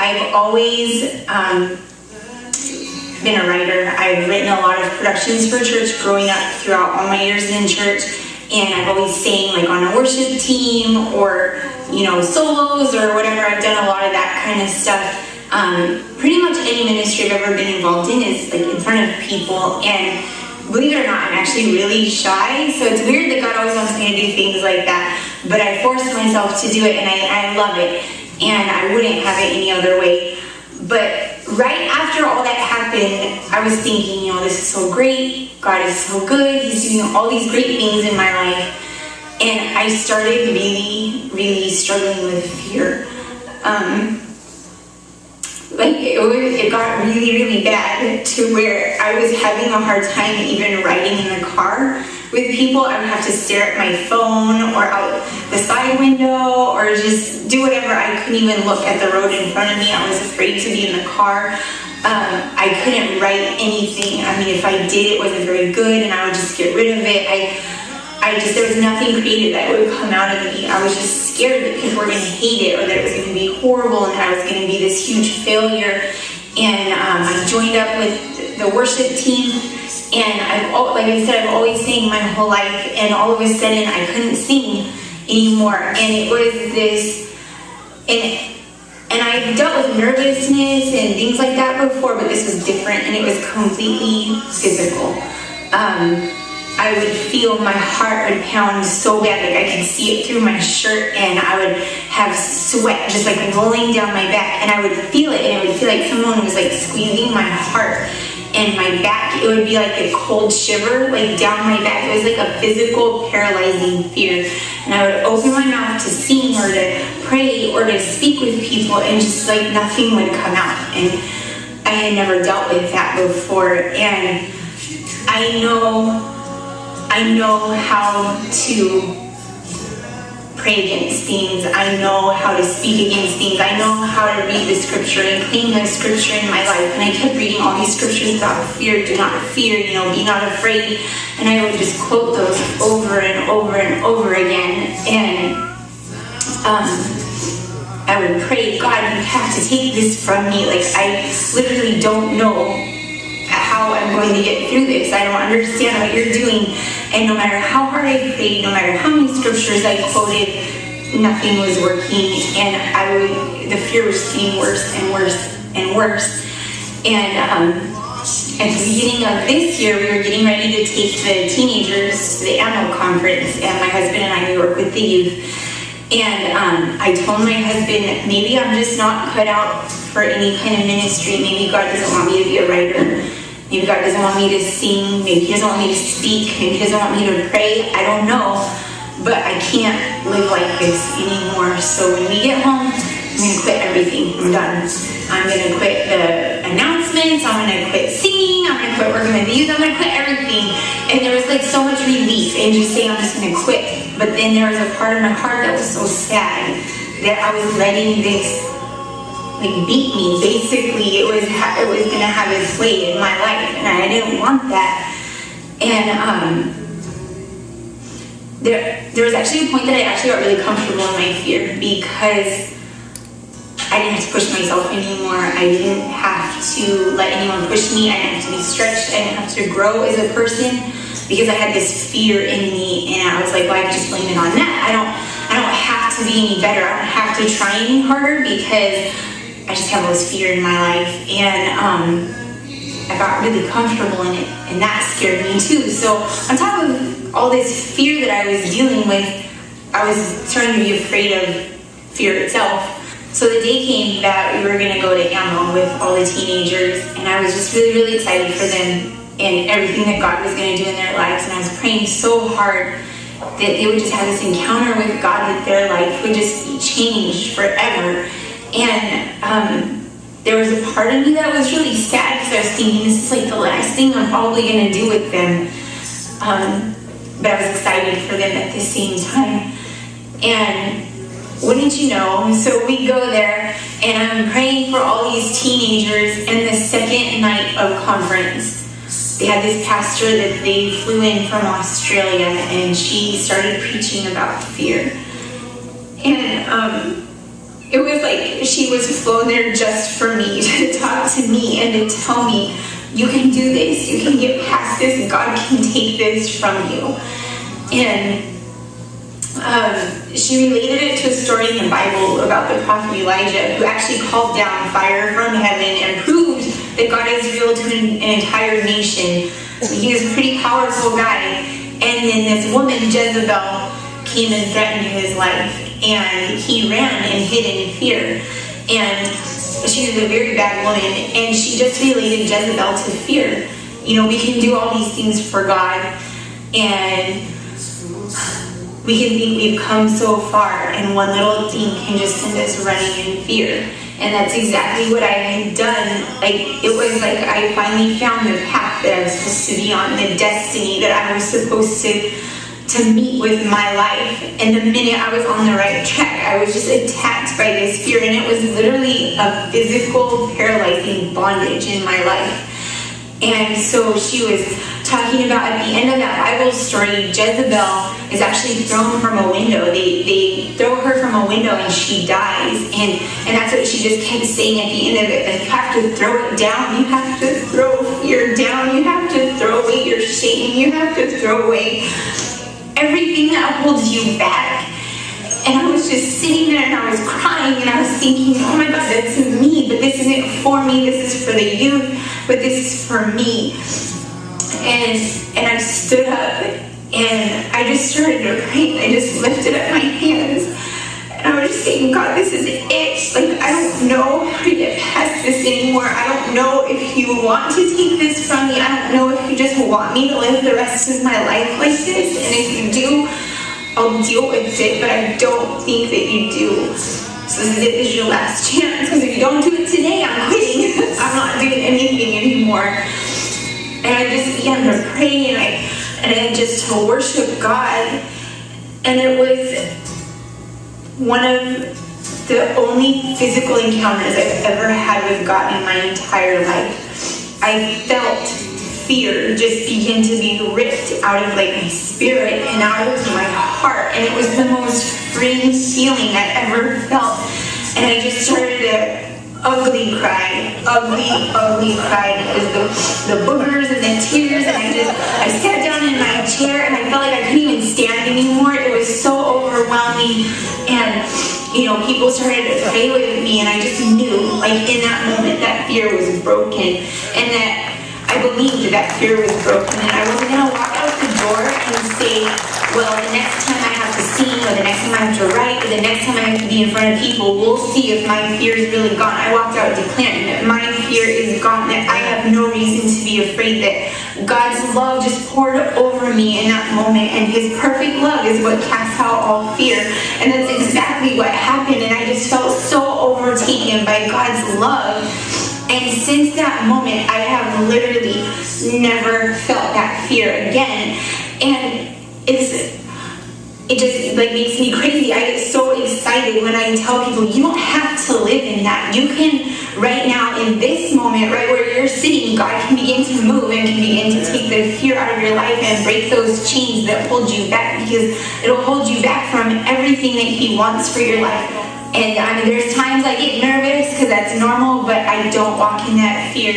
I've always been a writer. I've written a lot of productions for church growing up throughout all my years in church, and I've always sang like on a worship team or, you know, solos or whatever. I've done a lot of that kind of stuff. Pretty much any ministry I've ever been involved in is like in front of people, and believe it or not, I'm actually really shy, so it's weird that God always wants me to do things like that, but I force myself to do it, and I love it, and I wouldn't have it any other way. But right after all that happened, I was thinking, you know, this is so great, God is so good, He's doing all these great things in my life, and I started really struggling with fear. It got really bad to where I was having a hard time even riding in the car with people. I would have to stare at my phone or out the side window or just do whatever. I couldn't even look at the road in front of me. I was afraid to be in the car. I couldn't write anything. I mean, if I did, it wasn't very good, and I would just get rid of it. There was nothing creative that would come out of me. I was just scared that people were going to hate it, or that it was going to be horrible, and that I was going to be this huge failure. And I joined up with the worship team, and like I said, I've always sang my whole life, and all of a sudden I couldn't sing anymore. And it was this, and I've dealt with nervousness and things like that before, but this was different, and it was completely physical. I would feel my heart would pound so bad, like I could see it through my shirt, and I would have sweat just like rolling down my back, and I would feel it, and it would feel like someone was like squeezing my heart and my back. It would be like a cold shiver like down my back. It was like a physical paralyzing fear, and I would open my mouth to sing or to pray or to speak with people, and just like nothing would come out. And I had never dealt with that before, and I know how to pray against things. I know how to speak against things. I know how to read the scripture and claim the scripture in my life. And I kept reading all these scriptures about fear. Do not fear, you know, be not afraid. And I would just quote those over and over and over again. And I would pray, God, you have to take this from me. Like, I literally don't know how I'm going to get through this. I don't understand what you're doing. And no matter how hard I prayed, no matter how many scriptures I quoted, nothing was working. And the fear was getting worse and worse and worse. And at the beginning of this year, we were getting ready to take the teenagers to the annual conference. And my husband and I, we work with the youth. And I told my husband, maybe I'm just not cut out for any kind of ministry. Maybe God doesn't want me to be a writer. Maybe God doesn't want me to sing. Maybe He doesn't want me to speak. Maybe He doesn't want me to pray. I don't know. But I can't live like this anymore. So when we get home, I'm going to quit everything. I'm done. I'm going to quit the announcements. I'm going to quit singing. I'm going to quit working with the youth. I'm going to quit everything. And there was like so much relief in just saying I'm just going to quit. But then there was a part of my heart that was so sad that I was letting this like beat me. Basically, it was going to have its way in my life, and I didn't want that. And there was actually a point that I actually got really comfortable in my fear, because I didn't have to push myself anymore. I didn't have to let anyone push me. I didn't have to be stretched. I didn't have to grow as a person, because I had this fear in me, and I was like, well, I can just blame it on that. I don't have to be any better. I don't have to try any harder, because I just have all this fear in my life. And I got really comfortable in it, and that scared me too. So on top of all this fear that I was dealing with, I was starting to be afraid of fear itself. So the day came that we were going to go to Ammo with all the teenagers, and I was just really excited for them and everything that God was going to do in their lives. And I was praying so hard that they would just have this encounter with God, that their life would just be changed forever. And there was a part of me that was really sad, because I was thinking, this is like the last thing I'm probably going to do with them. But I was excited for them at the same time. And wouldn't you know, so we go there, and I'm praying for all these teenagers. And the second night of conference, they had this pastor that they flew in from Australia, and she started preaching about fear. And it was like she was flown there just for me, to talk to me and to tell me, you can do this, you can get past this, God can take this from you. And she related it to a story in the Bible about the prophet Elijah, who actually called down fire from heaven and proved that God is real to an entire nation. He was a pretty powerful guy. And then this woman, Jezebel, came and threatened his life. And he ran and hid in fear. And she was a very bad woman. And she just related Jezebel to fear. You know, we can do all these things for God. And we can think we've come so far, and one little thing can just send us running in fear. And that's exactly what I had done. Like, it was like I finally found the path that I was supposed to be on, the destiny that I was supposed to meet with my life. And the minute I was on the right track, I was just attacked by this fear, and it was literally a physical, paralyzing bondage in my life. And so she was talking about, at the end of that Bible story, Jezebel is actually thrown from a window. They throw her from a window and she dies. And that's what she just kept saying at the end of it. Like, you have to throw it down. You have to throw fear down. You have to throw away your shame. You have to throw away everything that holds you back. And I was just sitting there and I was crying and I was thinking, oh my God, that's me, but this isn't for me, this is for the youth, but this is for me. And I stood up and I just started to pray. I just lifted up my hands and I was just saying, God, this is it. Like, I don't know how to get past this anymore. I don't know if you want to take this from me. I don't know if you just want me to live the rest of my life like this. And if you do, I'll deal with it, but I don't think that you do. So this is your last chance, because if you don't do it today, I'm quitting. I'm not doing anything anymore. And I just began to pray and I just to worship God. And it was one of the only physical encounters I've ever had with God in my entire life. I felt fear just begin to be ripped out of like my spirit and out of my heart, and it was the most freeing feeling I ever felt. And I just started to ugly cry because the boogers and the tears, and I sat down in my chair and I felt like I couldn't even stand anymore. It was so overwhelming. And you know, people started to pray with me, and I just knew, like, in that moment, that fear was broken, and that I believed that fear was broken, and I wasn't going to walk out the door and say, well, the next time I have to sing, or the next time I have to write, or the next time I have to be in front of people, we'll see if my fear is really gone. I walked out declaring that my fear is gone, that I have no reason to be afraid, that God's love just poured over me in that moment, and His perfect love is what casts out all fear. And that's exactly what happened, and I just felt so overtaken by God's love. And since that moment, I have literally never felt that fear again. And it just like makes me crazy. I get so excited when I tell people, you don't have to live in that. You can, right now, in this moment, right where you're sitting, God can begin to move and can begin to take the fear out of your life and break those chains that hold you back, because it'll hold you back from everything that He wants for your life. And I mean, there's times I get nervous because that's normal, but I don't walk in that fear.